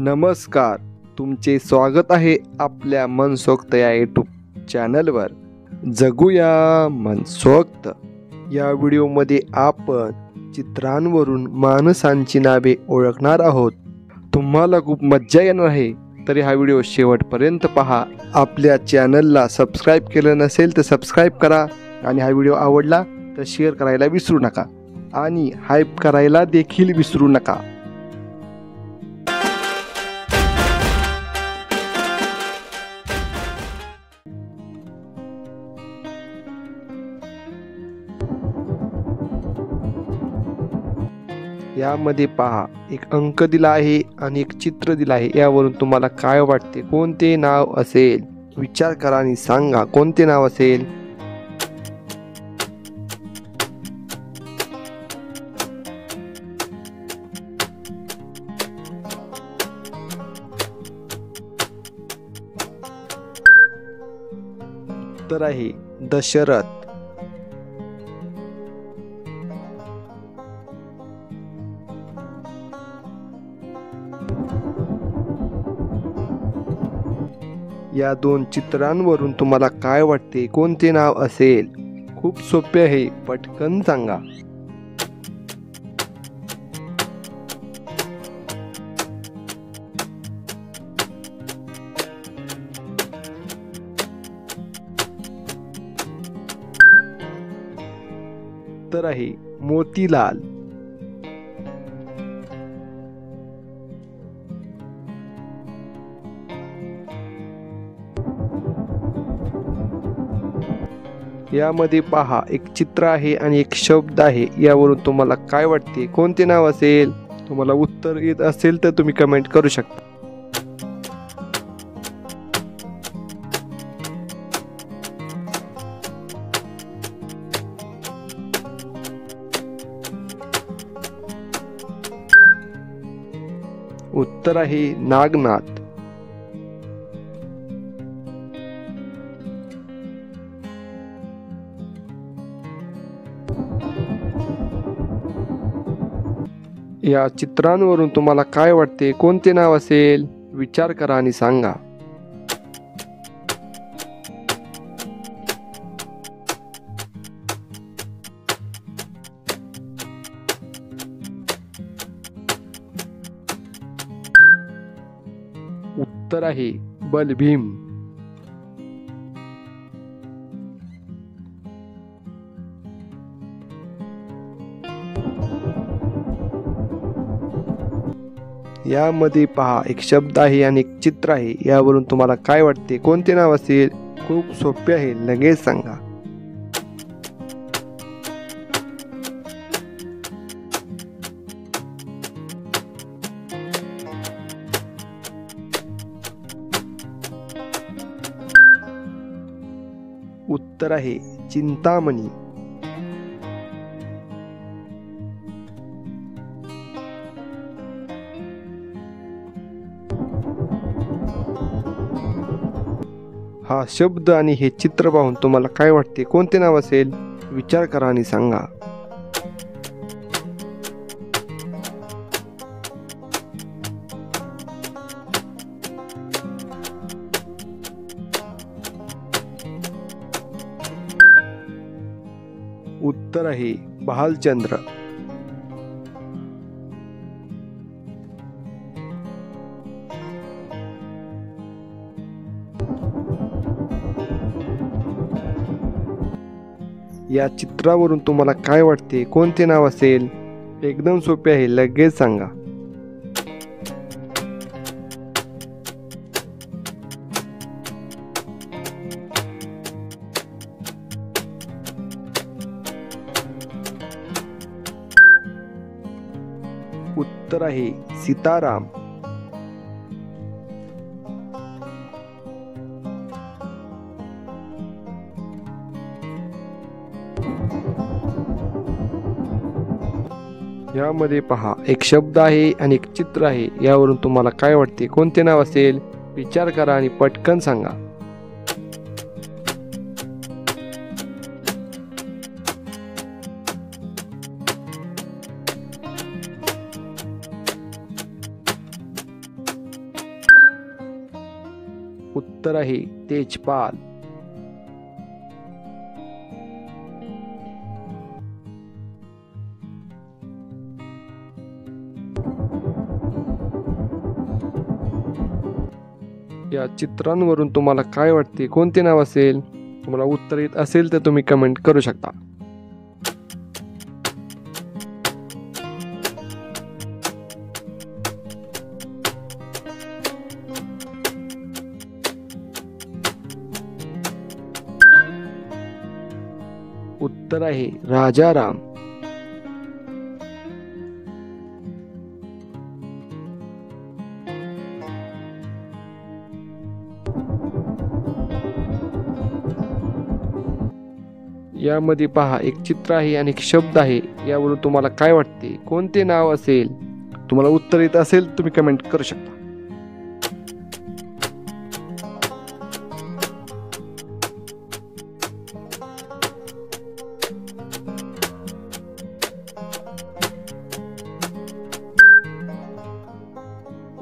नमस्कार, तुमचे स्वागत आहे आपल्या मनसोक्त या यूट्यूब चॅनलवर. जगूया मनसोक्त या व्हिडिओमध्ये आपण चित्रांवरून माणसांची नावे ओळखणार आहोत. तुम्हाला खूप मज्जा येणार आहे, तरी हा व्हिडिओ शेवटपर्यंत पहा. आपल्या चॅनलला सबस्क्राईब केलं नसेल तर सबस्क्राईब करा आणि हा व्हिडिओ आवडला तर शेअर करायला विसरू नका आणि हाईप करायला देखील विसरू नका. यामध्ये पहा, एक अंक दिला आहे आणि एक चित्र दिलं आहे. यावरून तुम्हाला काय वाटते, कोणते नाव असेल? विचार करा आणि सांगा कोणते नाव असेल. उत्तर आहे दशरथ. या दोन चित्रांवरून तुम्हाला काय वाटते, कोणते नाव असेल? खूप सोपे आहे, पटकन सांगा. उत्तर आहे मोतीलाल. यामध्ये पहा, एक चित्र आहे आणि एक शब्द आहे. यावरून तुम्हाला काय वाटते, कोणते नाव असेल? तुम्हाला उत्तर येत असेल तर तुम्ही कमेंट करू शकता. उत्तर आहे नागनाथ. या चित्रांवरून तुम्हाला काय वाटते, कोणते नाव असेल? विचार करा आणि सांगा. उत्तर आहे बलभीम. यामध्ये पहा, एक शब्द आहे आणि एक चित्र आहे. यावरून तुम्हाला काय वाटते, कोणते नाव असेल? खूप सोपे आहे, लगेच सांगा. उत्तर आहे चिंतामणी. हा शब्द आणि हे चित्र पाहून तुम्हाला काय वाटते, कोणते नाव असेल? विचार करा आणि सांगा. उत्तर आहे भालचंद्र. या चित्रावरून तुम्हाला काय वाटते, कोणते नाव असेल? एकदम सोपे आहे, लगेच सांगा. उत्तर आहे सीताराम. यामध्ये पहा, एक शब्द आहे आणि एक चित्र आहे. यावरून तुम्हाला काय वाटते, कोणते नाव असेल? विचार करा आणि पटकन सांगा. उत्तर आहे तेजपाल. या चित्रांवरून तुम्हाला काय वाटते, कोणते नाव असेल? तुम्हाला उत्तर येत असेल तर तुम्ही कमेंट करू शकता. उत्तर आहे राजाराम. यामध्ये पहा, एक चित्र आहे आणि एक शब्द आहे. यावरून तुम्हाला काय वाटते, कोणते नाव असेल? तुम्हाला उत्तर येत असेल तुम्ही कमेंट करू शकता.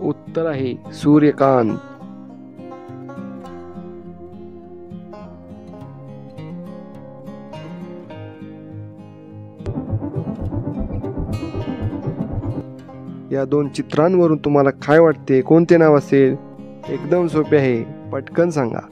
उत्तर आहे सूर्यकांत. या दोन चित्रांवरून तुम्हाला काय वाटते, कोणते नाव असेल? एकदम सोपे आहे, पटकन सांगा.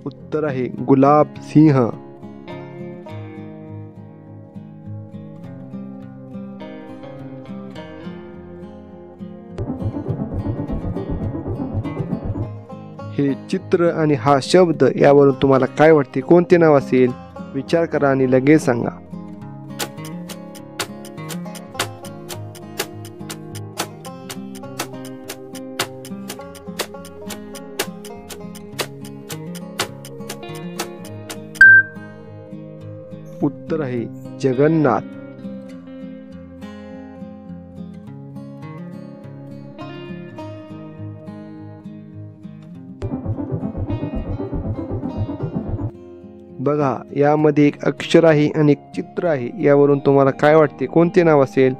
उत्तर आहे गुलाब सिंह. हे चित्र आणि हा शब्द यावरून तुम्हाला काय वाटते, कोणते नाव असेल? विचार करा आणि लगेच सांगा. उत्तर आहे जगन्नाथ. बघा, यामध्ये एक अक्षर आहे आणि एक चित्र आहे. यावरून तुम्हाला काय वाटते, कोणते नाव असेल?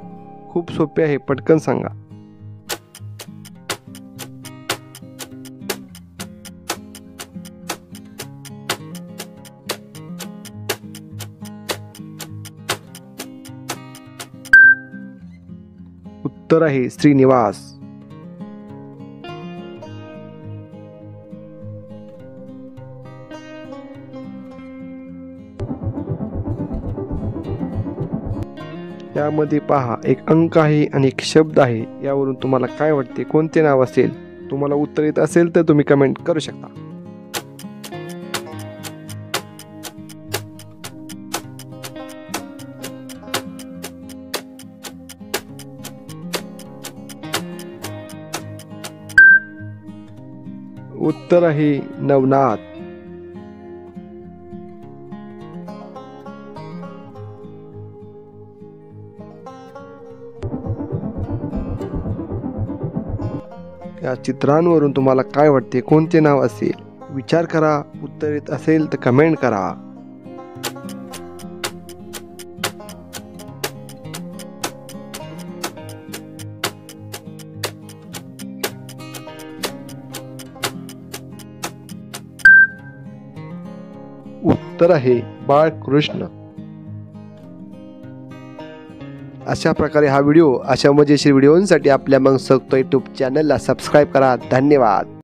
खूप सोपे आहे, पटकन सांगा. उत्तर आहे श्रीनिवास. यामध्ये पहा, एक अंक आहे आणि एक शब्द आहे. यावरून तुम्हाला काय वाटते, कोणते नाव असेल? तुम्हाला उत्तर येत असेल तर तुम्ही कमेंट करू शकता. उत्तर आहे नवनाथ. या चित्रांवरून तुम्हाला काय वाटते, कोणते नाव असेल? विचार करा. उत्तर येत असेल तर कमेंट करा. उत्तर आहे बाळकृष्ण. अशा प्रकारे हा व्हिडिओ, अशा मजेशीर व्हिडिओंसाठी आपल्या मनसोक्त यूट्यूब चॅनलला सबस्क्राईब करा. धन्यवाद.